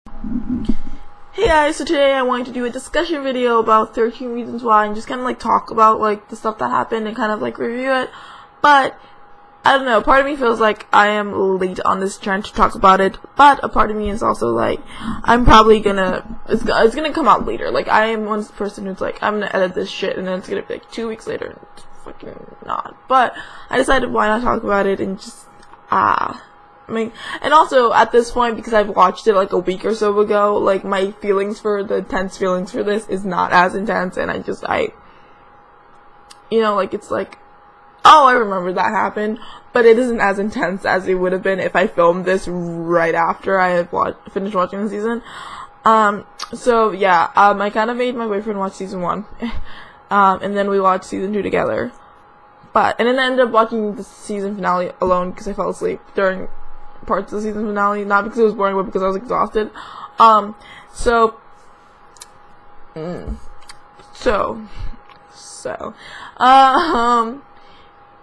Hey guys, so today I wanted to do a discussion video about 13 Reasons Why and just kind of like talk about like the stuff that happened and kind of like review it. But I don't know, part of me feels like I am late on this trend to talk about it, but a part of me is also like I'm probably it's gonna come out later. Like I am one person who's like I'm gonna edit this shit and then it's gonna be like 2 weeks later and it's fucking not. But I decided why not talk about it and just and also at this point, because I've watched it like a week or so ago, like my intense feelings for this is not as intense, and it's like, oh, I remember that happened, but it isn't as intense as it would have been if I filmed this right after I had finished watching the season. So yeah, I kind of made my boyfriend watch season 1, and then we watched season 2 together, and then I ended up watching the season finale alone because I fell asleep during parts of the season finale, not because it was boring, but because I was exhausted.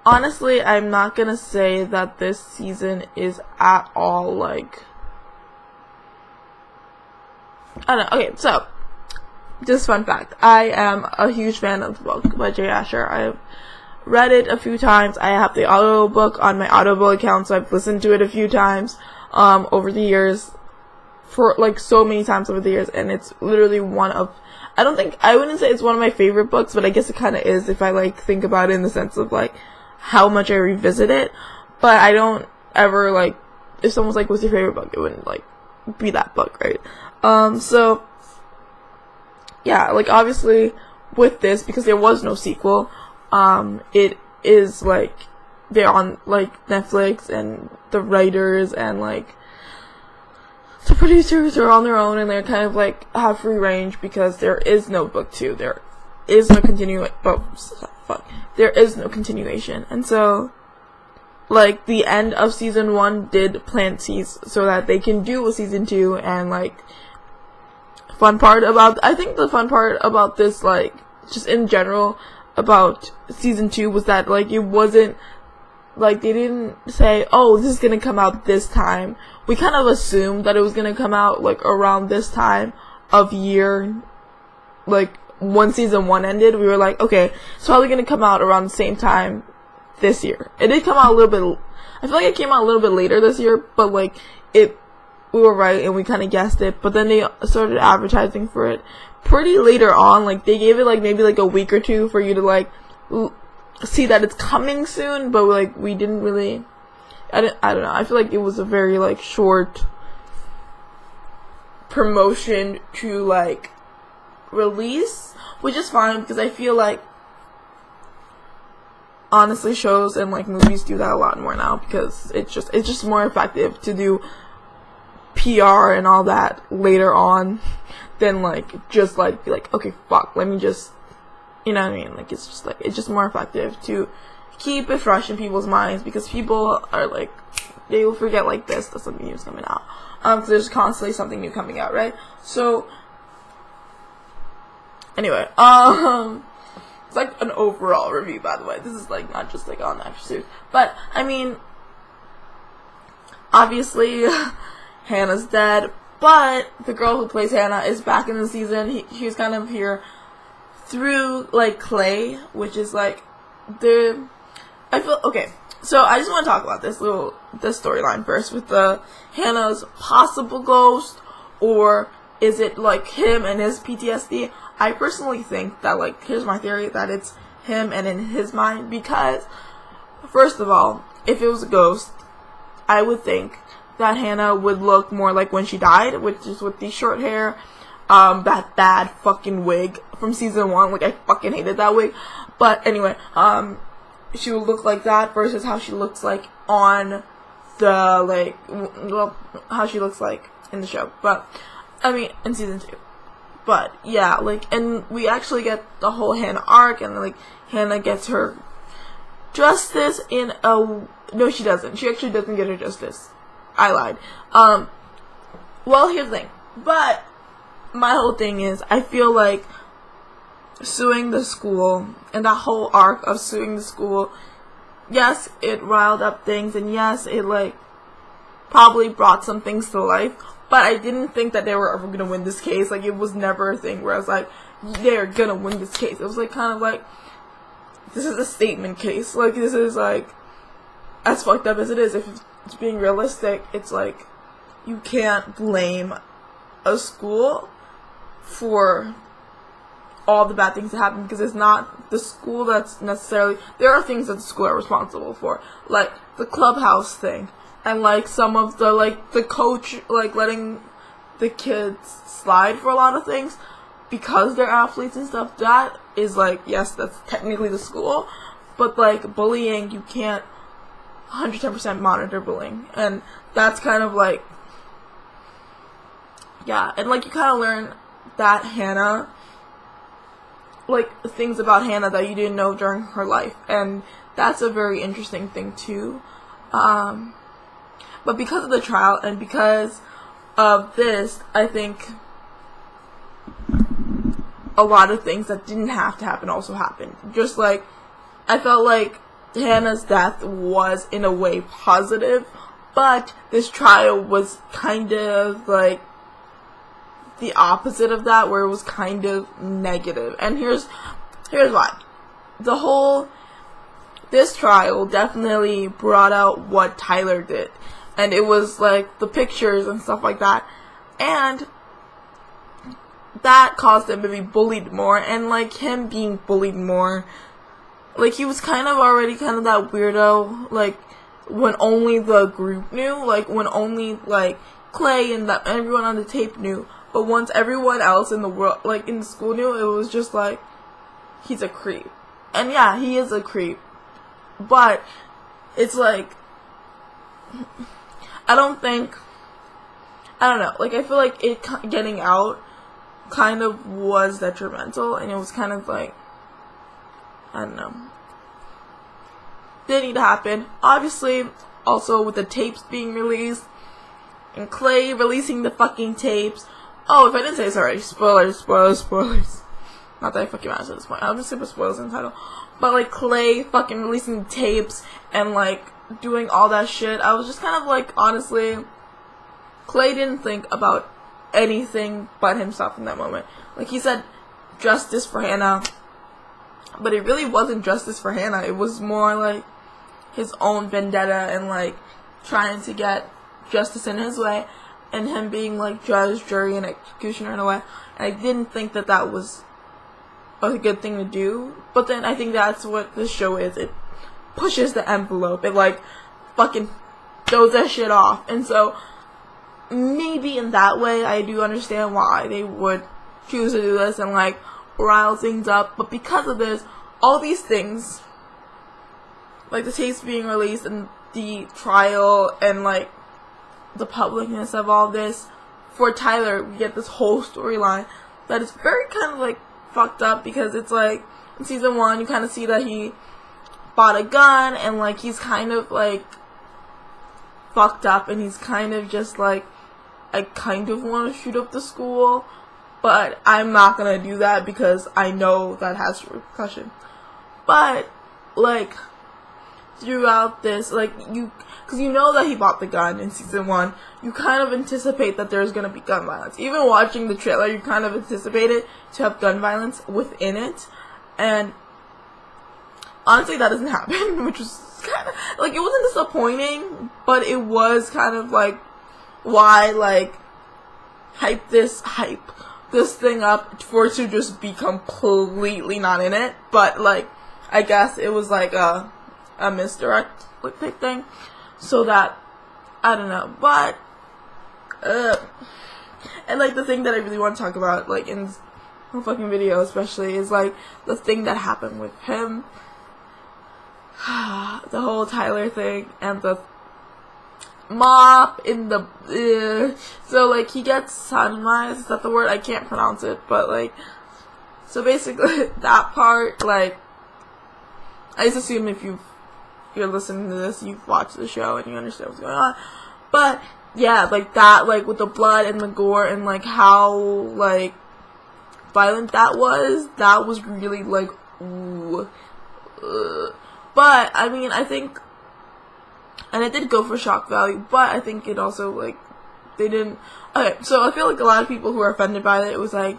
Honestly, I'm not gonna say that this season is at all like, I don't know. Okay, so just fun fact, I am a huge fan of the book by Jay Asher. I've read it a few times. I have the audiobook on my Audible account, so I've listened to it a few times over the years, for like so many times over the years, and it's literally I wouldn't say it's one of my favorite books, but I guess it kind of is if I like think about it in the sense of like how much I revisit it. But I don't ever like, if someone's like, what's your favorite book, it wouldn't like be that book, right? So yeah, like obviously with this, because there was no sequel, it is like they're on like Netflix, and the writers and like the producers are on their own, and they're kind of like have free range because there is no book 2. There is no continuation, and so like the end of season 1 did plant seeds so that they can do a season 2. And like I think the fun part about this, like just in general about season 2, was that like it wasn't like they didn't say, oh, this is gonna come out this time. We kind of assumed that it was gonna come out like around this time of year, like when season 1 ended. We were like, okay, it's probably gonna come out around the same time this year. It did come out a little bit, I feel like it came out a little bit later this year, but like we were right and we kind of guessed it. But then they started advertising for it pretty later on. Like they gave it like maybe like a week or 2 for you to like see that it's coming soon, but like we didn't really, I don't know, I feel like it was a very like short promotion to like release, which is fine because I feel like honestly shows and like movies do that a lot more now, because it's just more effective to do PR and all that later on than like just like be like, okay, fuck, let me just, you know what I mean? Like it's just more effective to keep it fresh in people's minds, because people are like, they will forget like there's something new coming out, because there's constantly something new coming out, right? So anyway, it's like an overall review, by the way. This is like not just like on the episode, but I mean, obviously Hannah's dead, but the girl who plays Hannah is back in the season. She's kind of here through like Clay, which is like okay. So I just want to talk about this storyline first with the Hannah's possible ghost, or is it like him and his PTSD? I personally think that, like, here's my theory, that it's him and in his mind, because first of all, if it was a ghost, I would think that Hannah would look more like when she died, which is with the short hair, that bad fucking wig from season 1. Like, I fucking hated that wig. But anyway, she would look like that versus how she looks like on the, like, well, how she looks like in the show. But, I mean, in season 2. But, yeah, like, and we actually get the whole Hannah arc, and, like, Hannah gets her justice in no, she doesn't. She actually doesn't get her justice. I lied. Well, here's the thing. But my whole thing is, I feel like suing the school, and that whole arc of suing the school, yes, it riled up things, and yes, it, like, probably brought some things to life, but I didn't think that they were ever gonna win this case. Like, it was never a thing where I was like, they're gonna win this case. It was like kind of like, this is a statement case. Like, this is like, as fucked up as it is, if it's being realistic, it's like, you can't blame a school for all the bad things that happen, because it's not the school that's necessarily, there are things that the school are responsible for, like the clubhouse thing, and like some of the, like the coach, like letting the kids slide for a lot of things because they're athletes and stuff. That is like, yes, that's technically the school, but like bullying, you can't 110% monitor bullying, and that's kind of like, yeah, and like you kind of learn that Hannah, like things about Hannah that you didn't know during her life, and that's a very interesting thing too. But because of the trial and because of this, I think a lot of things that didn't have to happen also happened. Just like, I felt like Hannah's death was in a way positive, but this trial was kind of like the opposite of that, where it was kind of negative. And here's why. This trial definitely brought out what Tyler did, and it was like the pictures and stuff like that, and that caused him to be bullied more. And like him being bullied more, like he was kind of already kind of that weirdo, like when only the group knew, like when only like Clay and everyone on the tape knew. But once everyone else in the world, like in the school knew, it was just like, he's a creep. And yeah, he is a creep. But it's like, I don't know, like I feel like it getting out kind of was detrimental, and it was kind of like, I don't know, didn't need to happen. Obviously, also with the tapes being released, and Clay releasing the fucking tapes. Oh, if I didn't say this already, spoilers. Not that I fucking matter at this point. I'm just gonna put spoilers in the title. But like Clay fucking releasing tapes and like doing all that shit, I was just kind of like, honestly, Clay didn't think about anything but himself in that moment. Like, he said justice for Hannah, but it really wasn't justice for Hannah. It was more like his own vendetta and like trying to get justice in his way, and him being like judge, jury, and executioner in a way. And I didn't think that that was a good thing to do. But then I think that's what this show is. It pushes the envelope. It like fucking throws that shit off. And so maybe in that way I do understand why they would choose to do this and like rile things up. But because of this, all these things, like the tapes being released and the trial and like the publicness of all this, for Tyler, we get this whole storyline that is very kind of like fucked up, because it's like in season 1 you kind of see that he bought a gun and like he's kind of like fucked up, and he's kind of just like, I kind of want to shoot up the school, but I'm not gonna do that because I know that has repercussion. But like throughout this, like because you know that he bought the gun in season 1, you kind of anticipate that there's going to be gun violence. Even watching the trailer, you kind of anticipate it to have gun violence within it. And honestly, that doesn't happen, which was kind of, like, it wasn't disappointing, but it was kind of like, why, like, hype this thing up for it to just be completely not in it. But, like, I guess it was like a misdirect type thing. So that, I don't know, but, and like the thing that I really want to talk about, like in this whole fucking video especially, is like the thing that happened with him, the whole Tyler thing, and the mop in the, so like he gets sodomized, is that the word? I can't pronounce it, but like, so basically that part, like, I just assume if you're listening to this, you've watched the show and you understand what's going on. But yeah, like that, like with the blood and the gore and like how like violent that was really like, ooh. But I mean, I think, and it did go for shock value, but I think it also like they didn't. Okay, so I feel like a lot of people who are offended by it was like,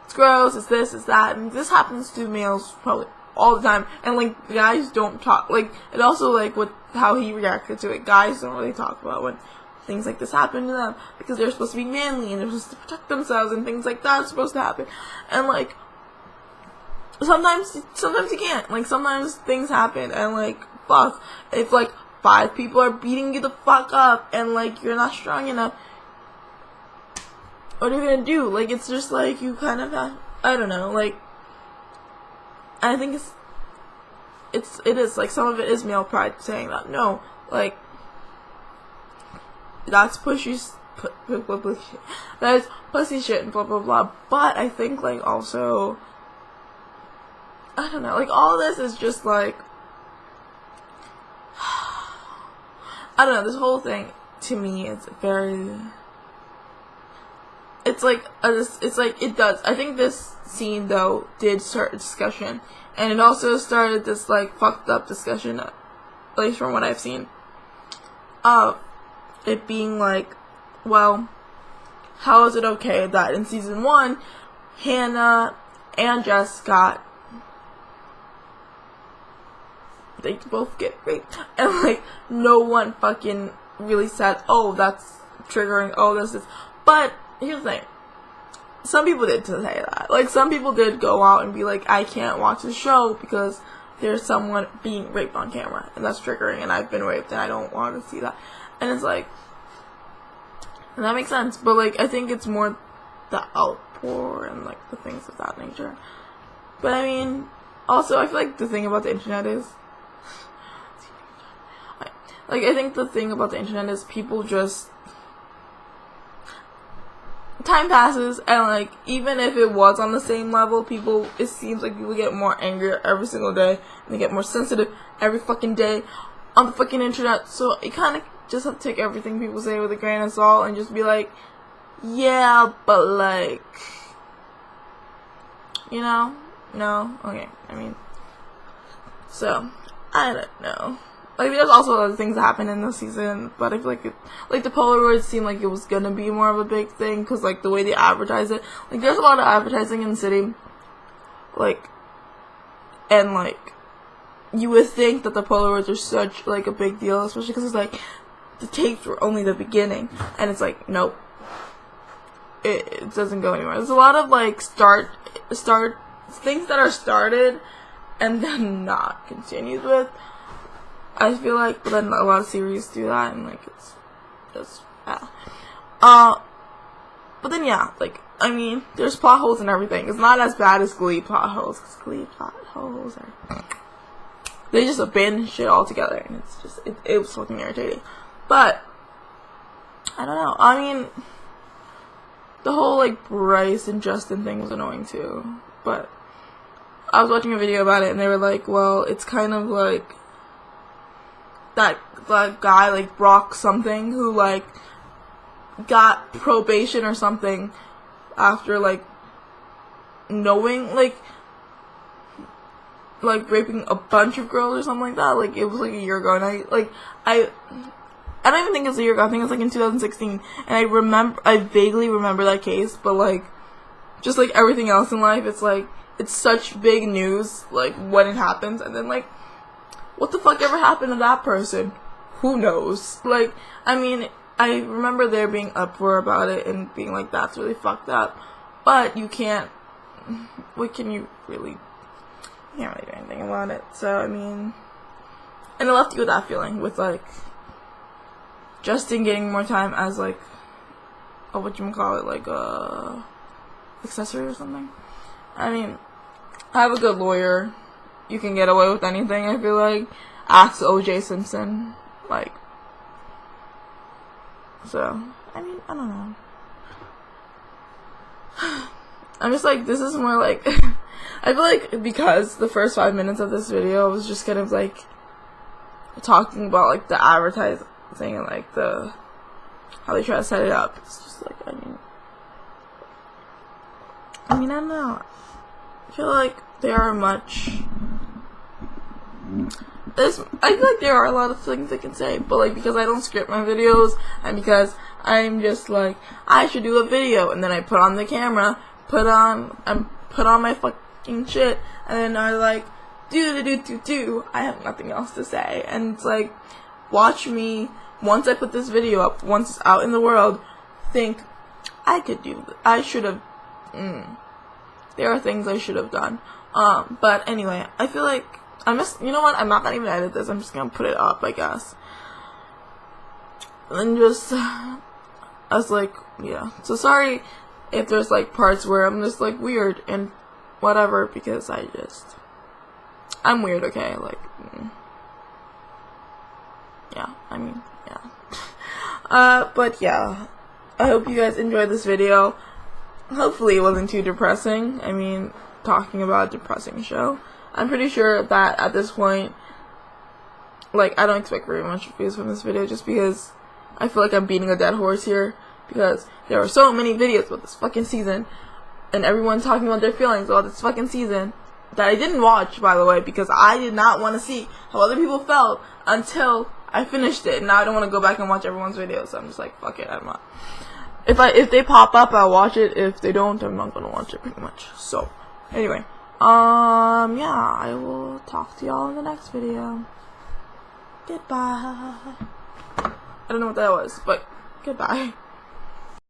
it's gross, it's this, it's that, and this happens to males probably all the time, and like guys don't talk, like it also like with how he reacted to it, guys don't really talk about when things like this happen to them because they're supposed to be manly and they're supposed to protect themselves and things like that's supposed to happen, and like sometimes you can't, like sometimes things happen and like fuck, if like 5 people are beating you the fuck up and like you're not strong enough, what are you gonna do? Like it's just like you kind of have, I don't know, like I think it is like some of it is male pride saying that no, like that's that is pussy shit and blah blah blah. But I think like also I don't know, like all this is just like I don't know, this whole thing to me is very, it's like it does. I think this scene though did start a discussion, and it also started this like fucked up discussion, at least from what I've seen, of it being like, well, how is it okay that in season 1 Hannah and Jess they both get raped, and like no one fucking really said, oh, that's triggering, oh, this is, but here's the thing, some people did say that, like some people did go out and be like, I can't watch the show because there's someone being raped on camera and that's triggering and I've been raped and I don't want to see that, and it's like, and that makes sense, but like I think it's more the outpour and like the things of that nature. But I mean, also I feel like the thing about the internet is like, I think the thing about the internet is people just, time passes, and like, even if it was on the same level, it seems like people get more angry every single day, and they get more sensitive every fucking day on the fucking internet, so you kind of just have to take everything people say with a grain of salt, and just be like, yeah, but like, you know, no, okay, I mean, so, I don't know. Like, there's also other things that happen in this season, but I feel like like, the Polaroids seemed like it was gonna be more of a big thing, because, like, the way they advertise it, like, there's a lot of advertising in the city, like, and, like, you would think that the Polaroids are such, like, a big deal, especially because it's, like, the tapes were only the beginning, and it's, like, nope, it doesn't go anywhere. There's a lot of, like, start, things that are started, and then not continued with. I feel like, but then a lot of series do that, and like it's just but then yeah, like I mean, there's plot holes and everything. It's not as bad as Glee plot holes, because Glee plot holes they just abandon shit altogether, and it's just it was fucking irritating. But I don't know. I mean, the whole like Bryce and Justin thing was annoying too. But I was watching a video about it, and they were like, well, it's kind of like that guy, like, Brock something, who, like, got probation or something after, like, knowing, like, raping a bunch of girls or something like that. Like, it was, like, a year ago, and I don't even think it was a year ago. I think it was, like, in 2016, and I vaguely remember that case, but, like, just, like, everything else in life, it's, like, it's such big news, like, when it happens, and then, like, what the fuck ever happened to that person? Who knows? Like, I mean, I remember there being uproar about it and being like, that's really fucked up. But you can't, what can you really, you can't really do anything about it. So, I mean, and it left you with that feeling, with, like, Justin getting more time as, like, whatchamacallit, like, accessory or something. I mean, I have a good lawyer. You can get away with anything, I feel like. Ask O.J. Simpson. Like, so, I mean, I don't know. I'm just like, this is more like, I feel like because the first 5 minutes of this video was just kind of like, talking about like the advertising and like how they try to set it up. It's just like, I mean, I don't know. I feel like there are I feel like there are a lot of things I can say, but like because I don't script my videos and because I'm just like, I should do a video, and then I put on the camera, put on my fucking shit, and then I like, do. I have nothing else to say, and it's like, watch me, once I put this video up, once it's out in the world, think, I should have, there are things I should have done. But anyway, I feel like, you know what, I'm not gonna even edit this, I'm just gonna put it up, I guess. And just, I was like, yeah. So sorry if there's like parts where I'm just like weird and whatever, because I'm weird, okay? Like, yeah, I mean, yeah. But yeah, I hope you guys enjoyed this video. Hopefully it wasn't too depressing. I mean, talking about a depressing show. I'm pretty sure that at this point, like, I don't expect very much views from this video, just because I feel like I'm beating a dead horse here, because there were so many videos about this fucking season, and everyone talking about their feelings about this fucking season, that I didn't watch, by the way, because I did not want to see how other people felt until I finished it, and now I don't want to go back and watch everyone's videos, so I'm just like, fuck it, I'm not. If they pop up, I'll watch it. If they don't, I'm not gonna watch it, pretty much. So, anyway, yeah, I will talk to y'all in the next video. Goodbye. I don't know what that was, but goodbye.